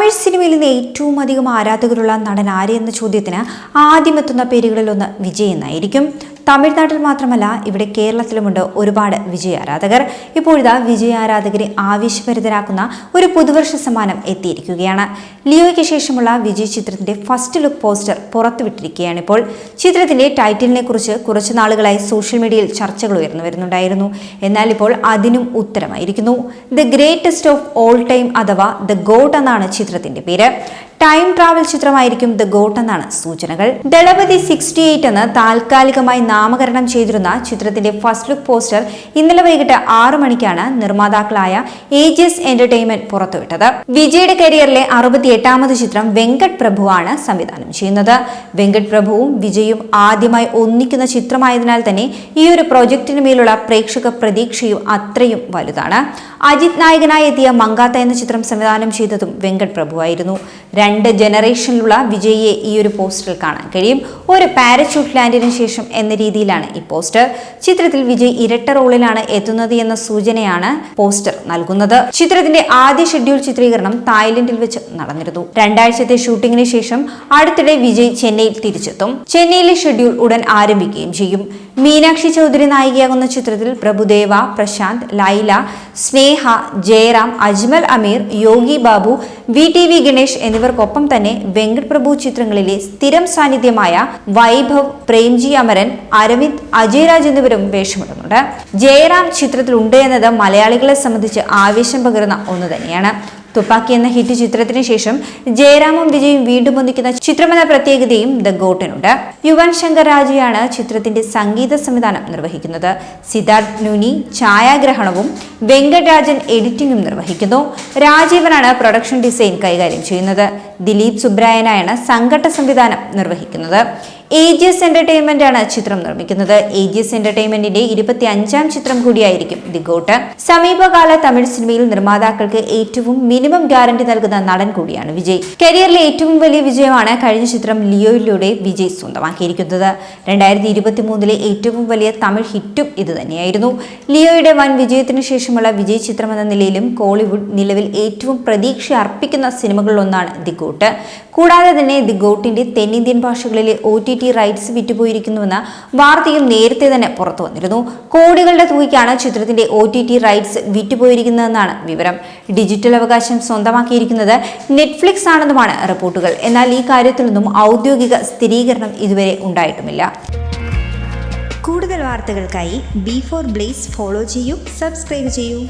തമിഴ് സിനിമയിൽ നിന്ന് ഏറ്റവും അധികം ആരാധകരുള്ള നടൻ ആര് എന്ന ചോദ്യത്തിന് ആദ്യമെത്തുന്ന പേരുകളിലൊന്ന് വിജയ് എന്നായിരിക്കും. തമിഴ്നാട്ടിൽ മാത്രമല്ല, ഇവിടെ കേരളത്തിലുമുണ്ട് ഒരുപാട് വിജയ് ആരാധകർ. ഇപ്പോഴിതാ വിജയ് ആരാധകരെ ആവേശഭരിതരാക്കുന്ന ഒരു പുതുവർഷ സമ്മാനം എത്തിയിരിക്കുകയാണ്. ലിയോയ്ക്ക് ശേഷമുള്ള വിജയ് ചിത്രത്തിന്റെ ഫസ്റ്റ് ലുക്ക് പോസ്റ്റർ പുറത്തുവിട്ടിരിക്കുകയാണ്. ഇപ്പോൾ ചിത്രത്തിന്റെ ടൈറ്റിലിനെ കുറിച്ച് കുറച്ചു നാളുകളായി സോഷ്യൽ മീഡിയയിൽ ചർച്ചകൾ ഉയർന്നു വരുന്നുണ്ടായിരുന്നു. എന്നാൽ ഇപ്പോൾ അതിനും ഉത്തരമായിരിക്കുന്നു. The greatest of all time അഥവാ ദ ഗോട്ട് എന്നാണ് ചിത്രത്തിന്റെ പേര്. ടൈം ട്രാവൽ ചിത്രമായിരിക്കും ദ ഗോട്ട് എന്നാണ് സൂചനകൾ. ദളപതി 68 എന്ന് താൽക്കാലികമായി നാമകരണം ചെയ്തിരുന്ന ചിത്രത്തിന്റെ ഫസ്റ്റ് ലുക്ക് പോസ്റ്റർ ഇന്നലെ വൈകിട്ട് 6 മണിക്കാണ് നിർമ്മാതാക്കളായ ഏജിയസ് എന്റർടൈൻമെന്റ് പുറത്തുവിട്ടത്. വിജയുടെ കരിയറിലെ 68ാമത് ചിത്രം വെങ്കട് പ്രഭുവാണ് സംവിധാനം ചെയ്യുന്നത്. വെങ്കട് പ്രഭുവും വിജയും ആദ്യമായി ഒന്നിക്കുന്ന ചിത്രമായതിനാൽ തന്നെ ഈ ഒരു പ്രൊജക്ടിന് മേലുള്ള പ്രേക്ഷക പ്രതീക്ഷയും അത്രയും വലുതാണ്. അജിത് നായകനായി എത്തിയ മങ്കാത്ത എന്ന ചിത്രം സംവിധാനം ചെയ്തതും വെങ്കട് പ്രഭുവായിരുന്നു. 2 ജനറേഷനിലുള്ള വിജയിയെ ഈ ഒരു പോസ്റ്ററിൽ കാണാൻ കഴിയും. ഒരു പാരച്യൂട്ട് ലാൻഡിന് ശേഷം എന്ന രീതിയിലാണ് ഈ പോസ്റ്റർ. ചിത്രത്തിൽ വിജയ് ഇരട്ട റോളിലാണ് എത്തുന്നത് എന്ന സൂചനയാണ് പോസ്റ്റർ നൽകുന്നത്. ചിത്രത്തിന്റെ ആദ്യ ഷെഡ്യൂൾ ചിത്രീകരണം തായ്ലൻഡിൽ വെച്ച് നടന്നിരുന്നു. 2 ആഴ്ചത്തെ ഷൂട്ടിങ്ങിന് ശേഷം അടുത്തിടെ വിജയ് ചെന്നൈയിൽ തിരിച്ചെത്തും. ചെന്നൈയിലെ ഷെഡ്യൂൾ ഉടൻ ആരംഭിക്കുകയും ചെയ്യും. മീനാക്ഷി ചൗധരി നായികയാകുന്ന ചിത്രത്തിൽ പ്രഭുദേവ, പ്രശാന്ത്, ലൈല, സ്നേഹ, ജയറാം, അജ്മൽ അമീർ, യോഗി ബാബു, VTV ഗണേഷ് എന്നിവർക്കൊപ്പം തന്നെ വെങ്കട് പ്രഭു ചിത്രങ്ങളിലെ സ്ഥിരം സാന്നിധ്യമായ വൈഭവ്, പ്രേംജി അമരൻ, അരവിന്ദ്, അജയരാജ് എന്നിവരും വേഷമിടുന്നുണ്ട്. ജയറാം ചിത്രത്തിലുണ്ട് എന്നത് മലയാളികളെ സംബന്ധിച്ച് ആവേശം പകരുന്ന ഒന്ന് തന്നെയാണ്. തുപ്പാക്കി എന്ന ഹിറ്റ് ചിത്രത്തിന് ശേഷം ജയറാമും വിജയും വീണ്ടും ഒന്നിക്കുന്ന ചിത്രമെന്ന പ്രത്യേകതയും ദ ഗോട്ടിനുണ്ട്. യുവൻ ശങ്കർ രാജയാണ് ചിത്രത്തിന്റെ സംഗീത സംവിധാനം നിർവഹിക്കുന്നത്. സിദ്ധാർത്ഥ് നൂനി ഛായാഗ്രഹണവും വെങ്കട് രാജൻ എഡിറ്റിംഗും നിർവഹിക്കുന്നു. രാജീവനാണ് പ്രൊഡക്ഷൻ ഡിസൈൻ കൈകാര്യം ചെയ്യുന്നത്. ദിലീപ് സുബ്രായനായാണ് സംഘട്ട സംവിധാനം നിർവഹിക്കുന്നത്. ഏജിയസ് എന്റർടൈൻമെന്റ് ആണ് ചിത്രം നിർമ്മിക്കുന്നത്. ഏജിയസ് എന്റർടൈൻമെന്റിന്റെ 25ാം ചിത്രം കൂടിയായിരിക്കും ദി ഗോട്ട്. സമീപകാല തമിഴ് സിനിമയിൽ നിർമ്മാതാക്കൾക്ക് ഏറ്റവും മിനിമം ഗ്യാരണ്ടി നൽകുന്ന നടൻ കൂടിയാണ് വിജയ്. കരിയറിലെ ഏറ്റവും വലിയ വിജയമാണ് കഴിഞ്ഞ ചിത്രം ലിയോയിലൂടെ വിജയ് സ്വന്തമാക്കിയിരിക്കുന്നത്. 2023 ഏറ്റവും വലിയ തമിഴ് ഹിറ്റും ഇത് തന്നെയായിരുന്നു. ലിയോയുടെ വൻ വിജയത്തിന് ശേഷമുള്ള വിജയ് ചിത്രം എന്ന നിലയിലും കോളിവുഡ് നിലവിൽ ഏറ്റവും പ്രതീക്ഷ അർപ്പിക്കുന്ന സിനിമകളിലൊന്നാണ് ദി ഗോട്ട്. കൂടാതെ തന്നെ ദി ഗോട്ടിന്റെ തെന്നിന്ത്യൻ ഭാഷകളിലെ OTT റൈറ്റ്സ് വിറ്റുപോയിരിക്കുന്നുവെന്ന വാർത്തയും നേരത്തെ തന്നെ പുറത്തു വന്നിരുന്നു. കോടികളുടെ തുകയ്ക്കാണ് ചിത്രത്തിന്റെ OTT റൈറ്റ്സ് വിറ്റുപോയിരിക്കുന്നതെന്നാണ് വിവരം. ഡിജിറ്റൽ അവകാശം സ്വന്തമാക്കിയിരിക്കുന്നത് നെറ്റ്ഫ്ലിക്സ് ആണെന്നുമാണ് റിപ്പോർട്ടുകൾ. എന്നാൽ ഈ കാര്യത്തിലൊന്നും ഔദ്യോഗിക സ്ഥിരീകരണം ഇതുവരെ ഉണ്ടായിട്ടുമില്ല. കൂടുതൽ വാർത്തകൾക്കായി B4 Blaze ഫോളോ ചെയ്യൂ, സബ്സ്ക്രൈബ് ചെയ്യൂ.